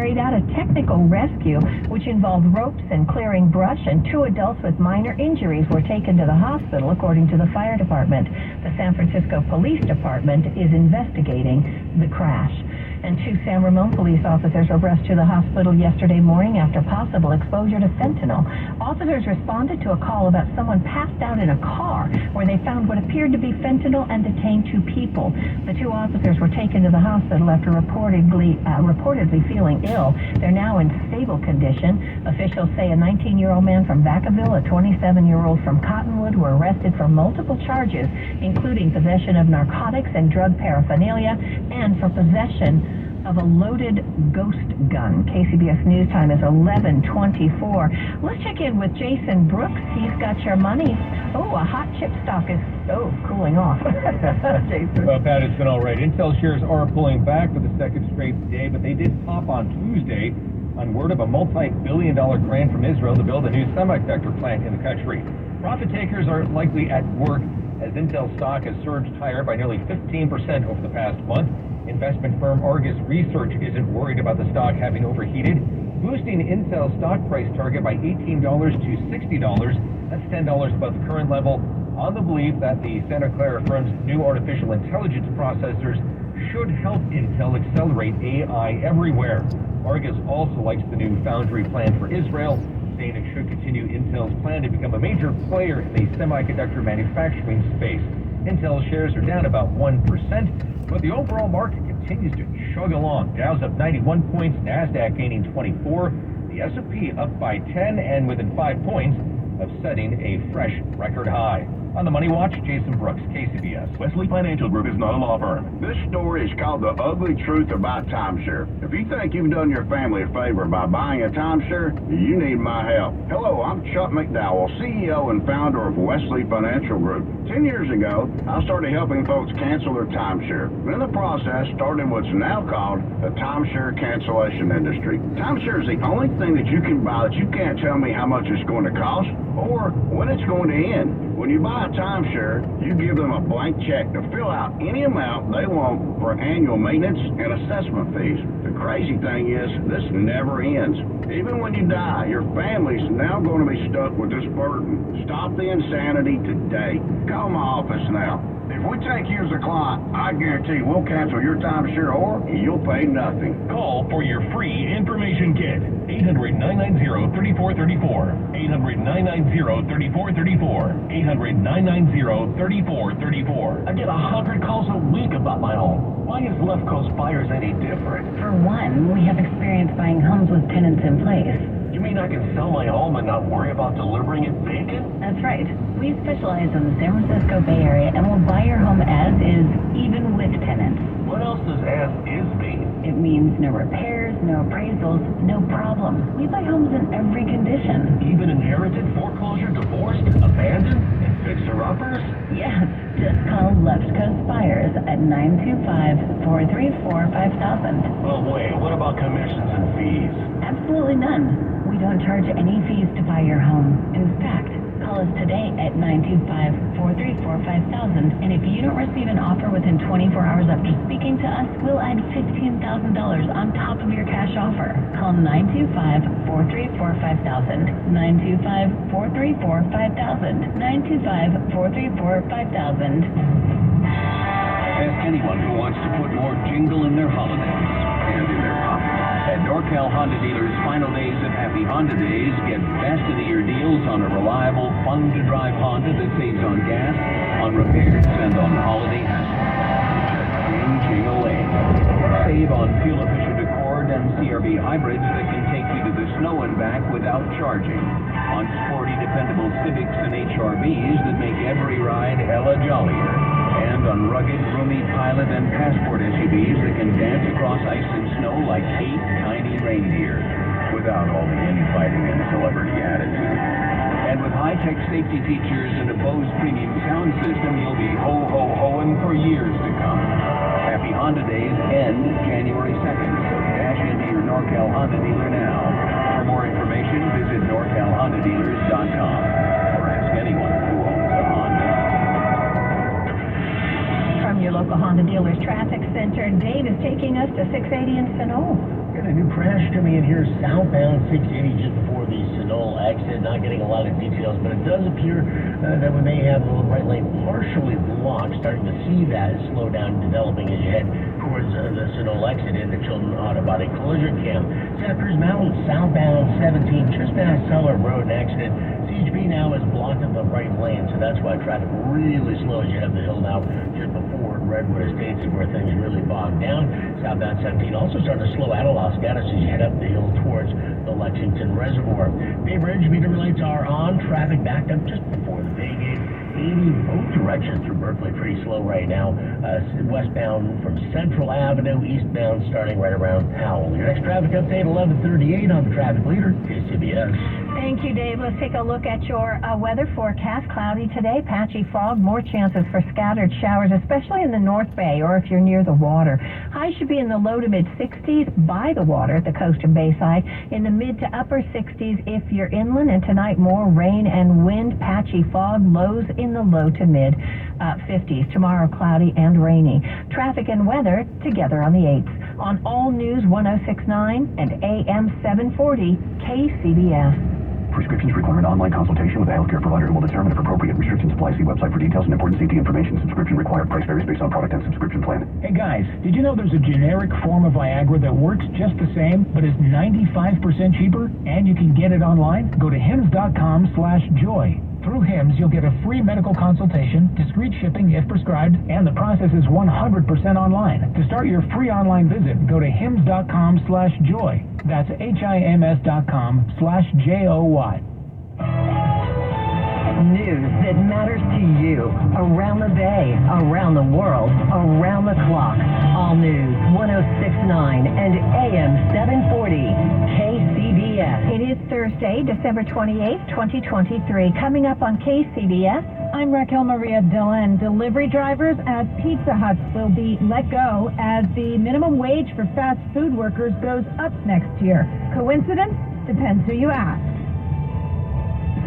carried out a technical rescue, which involved ropes and clearing brush, and 2 adults with minor injuries were taken to the hospital, according to the fire department. The San Francisco Police Department is investigating the crash. And 2 San Ramon police officers were rushed to the hospital yesterday morning after possible exposure to fentanyl. Officers responded to a call about someone passed out in a car where they found what appeared to be fentanyl and detained 2 people. The 2 officers were taken to the hospital after reportedly feeling ill. They're now in stable condition. Officials say a 19-year-old man from Vacaville, a 27-year-old from Cottonwood were arrested for multiple charges, including possession of narcotics and drug paraphernalia, and for possession of a loaded ghost gun. KCBS News Time is 11:24. Let's check in with Jason Brooks. He's got your money. Oh, a hot chip stock is cooling off. Jason. Well, Pat, it's been all right. Intel shares are pulling back for the second straight day, but they did pop on Tuesday on word of a multi-billion-dollar grant from Israel to build a new semiconductor plant in the country. Profit takers are likely at work as Intel stock has surged higher by nearly 15% over the past month. Investment firm Argus Research isn't worried about the stock having overheated, boosting Intel's stock price target by $18 to $60. That's $10 above the current level, on the belief that the Santa Clara firm's new artificial intelligence processors should help Intel accelerate AI everywhere. Argus also likes the new foundry plan for Israel, saying it should continue Intel's plan to become a major player in the semiconductor manufacturing space. Intel shares are down about 1%, but the overall market continues to chug along. Dow's up 91 points, NASDAQ gaining 24, the S&P up by 10, and within 5 points of setting a fresh record high. On the Money Watch, Jason Brooks, KCBS. Wesley Financial Group is not a law firm. This story is called The Ugly Truth About Timeshare. If you think you've done your family a favor by buying a timeshare, you need my help. Hello, I'm Chuck McDowell, CEO and founder of Wesley Financial Group. 10 years ago, I started helping folks cancel their timeshare. In the process, started what's now called the timeshare cancellation industry. Timeshare is the only thing that you can buy that you can't tell me how much it's going to cost or when it's going to end. When you buy a timeshare, you give them a blank check to fill out any amount they want for annual maintenance and assessment fees. The crazy thing is, this never ends. Even when you die, your family's now going to be stuck with this burden. Stop the insanity today. Call my office now. If we take you as a client, I guarantee we'll cancel your timeshare or you'll pay nothing. Call for your free information kit. 800-990-3434. 800-990-3434. 800-990-3434. I get 100 calls a week about my home. Why is Left Coast Buyers any different? For one, we have experience buying homes with tenants in place. You mean I can sell my home and not worry about delivering it vacant? That's right. We specialize in the San Francisco Bay Area and will buy your home as is, even with tenants. What else does as is mean? It means no repairs, no appraisals, no problem. We buy homes in every condition. Even inherited, foreclosure, divorced, abandoned, and fixer-uppers? Yes, just call Left Coast Buyers at 925-434-5000. Oh, wait, what about commissions and fees? Absolutely none. We don't charge any fees to buy your home. In fact, call us today at 925-434-5000. And if you don't receive an offer within 24 hours after speaking to us, we'll add $15,000 on top of your cash offer. Call 925-434-5000. 925-434-5000. 925-434-5000. Ask anyone who wants to put more jingle in their holidays and in their pocket. At NorCal Honda dealers' final days of Happy Honda Days, get best-of-the-year deals on a reliable, fun-to-drive Honda that saves on gas, on repairs, and on holiday hassle. Just ching-ching-a-ling. Save on fuel-efficient Accord and CRV hybrids that can take you to the snow and back without charging. On sporty, dependable Civics and HRVs that make every ride hella jollier. And on rugged, roomy Pilot and Passport SUVs that can dance across ice and snow like 8 tiny reindeer, without all the infighting and celebrity attitude. And with high-tech safety features and a Bose premium sound system, you'll be ho-ho-hoing for years to come. Happy Honda Days end January 2nd, so dash into your NorCal Honda dealer now. For more information, visit NorCalHondaDealers.com or ask anyone who owns a Honda. From your local local Honda dealers traffic center. Dave is taking us to 680 in Sunol. Got a new crash coming in here southbound 680 just before the Sunol exit. Not getting a lot of details, but it does appear that we may have a little right lane partially blocked. Starting to see that slow down developing as you head towards the Sunol exit into Children Auto Body Collision Cam. Santa Cruz Mountain southbound 17 just past Seller Road, an accident. CHP now is blocked in the right lane, so that's why traffic really slow as you head up the hill now just before Redwood Estates is where things really bogged down. Southbound 17 also starting to slow out of Los Gatos as you head up the hill towards the Lexington Reservoir. Bay Bridge meter lights are on. Traffic backed up just before the Bay Gate. 80 both directions through Berkeley, pretty slow right now. Westbound from Central Avenue, eastbound starting right around Powell. Your next traffic update, 11:38 on the traffic leader, KCBS. Thank you, Dave. Let's take a look at your weather forecast. Cloudy today, patchy fog, more chances for scattered showers, especially in the North Bay or if you're near the water. Highs should be in the low to mid 60s by the water at the coast and bayside, in the mid to upper 60s if you're inland, and tonight more rain and wind, patchy fog, lows in the low to mid 50s. Tomorrow, cloudy and rainy. Traffic and weather together on the 8th on All News 1069 and AM 740 KCBS. Prescriptions require an online consultation with a healthcare provider who will determine if appropriate restrictions apply. See website for details and important safety information. Subscription required. Price varies based on product and subscription plan. Hey guys, did you know there's a generic form of Viagra that works just the same, but is 95% cheaper, and you can get it online? Go to hims.com/joy. Through HIMS, you'll get a free medical consultation, discreet shipping if prescribed, and the process is 100% online. To start your free online visit, go to hims.com/joy. That's HIMS.com/JOY. News that matters to you around the Bay, around the world, around the clock. All News 1069 and AM 740 KCBS. It is Thursday, December 28th, 2023. Coming up on KCBS, I'm Raquel Maria Dillon. Delivery drivers at Pizza Huts will be let go as the minimum wage for fast food workers goes up next year. Coincidence? Depends who you ask.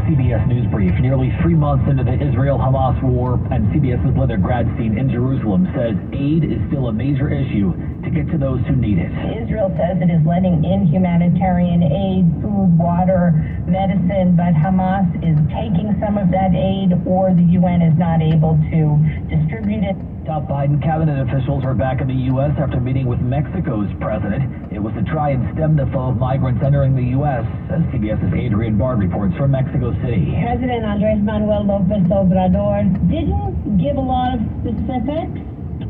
CBS News Brief. Nearly 3 months into the Israel-Hamas war, and CBS's Linda Gradstein in Jerusalem says aid is still a major issue to get to those who need it. Israel says it is letting in humanitarian aid, food, water, medicine, but Hamas is taking some of that aid, or the UN is not able to distribute it. Top Biden cabinet officials are back in the U.S. after meeting with Mexico's president. It was to try and stem the flow of migrants entering the U.S., as CBS's Adrian Bard reports from Mexico City. President Andrés Manuel López Obrador didn't give a lot of specifics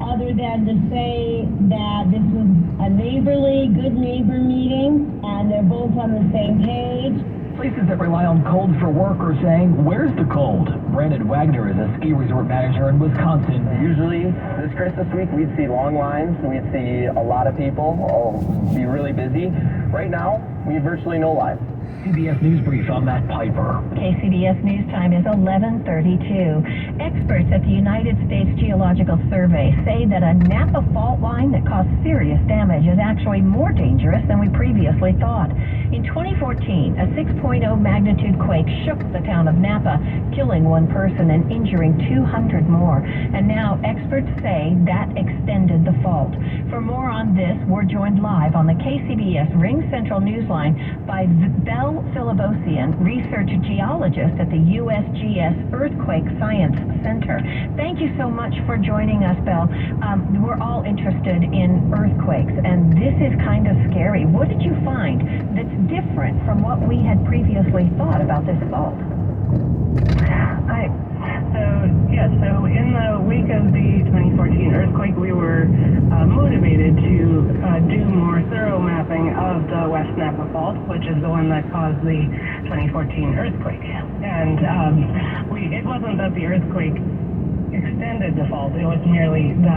other than to say that this was a neighborly, good neighbor meeting, and they're both on the same page. Places that rely on cold for work are saying, where's the cold? Brandon Wagner is a ski resort manager in Wisconsin. Usually this Christmas week we'd see long lines, we'd see a lot of people, be really busy. Right now, we have virtually no lines. CBS News Brief, I'm Matt Piper. KCBS News Time is 11:32. Experts at the United States Geological Survey say that a Napa fault line that caused serious damage is actually more dangerous than we previously thought. In 2014, a 6.0 magnitude quake shook the town of Napa, killing one person and injuring 200 more. And now experts say that extended the fault. For more on this, we're joined live on the KCBS Ring Central Newsline by Bell Philibosian, research geologist at the USGS Earthquake Science Center. Thank you so much for joining us, Bell. We're all interested in earthquakes, and this is kind of scary. What did you find that's different from what we had previously thought about this fault? So in the wake of the 2014 earthquake, we were motivated to do more thorough mapping of the West Napa Fault, which is the one that caused the 2014 earthquake. And it wasn't that the earthquake extended the fault, it was merely that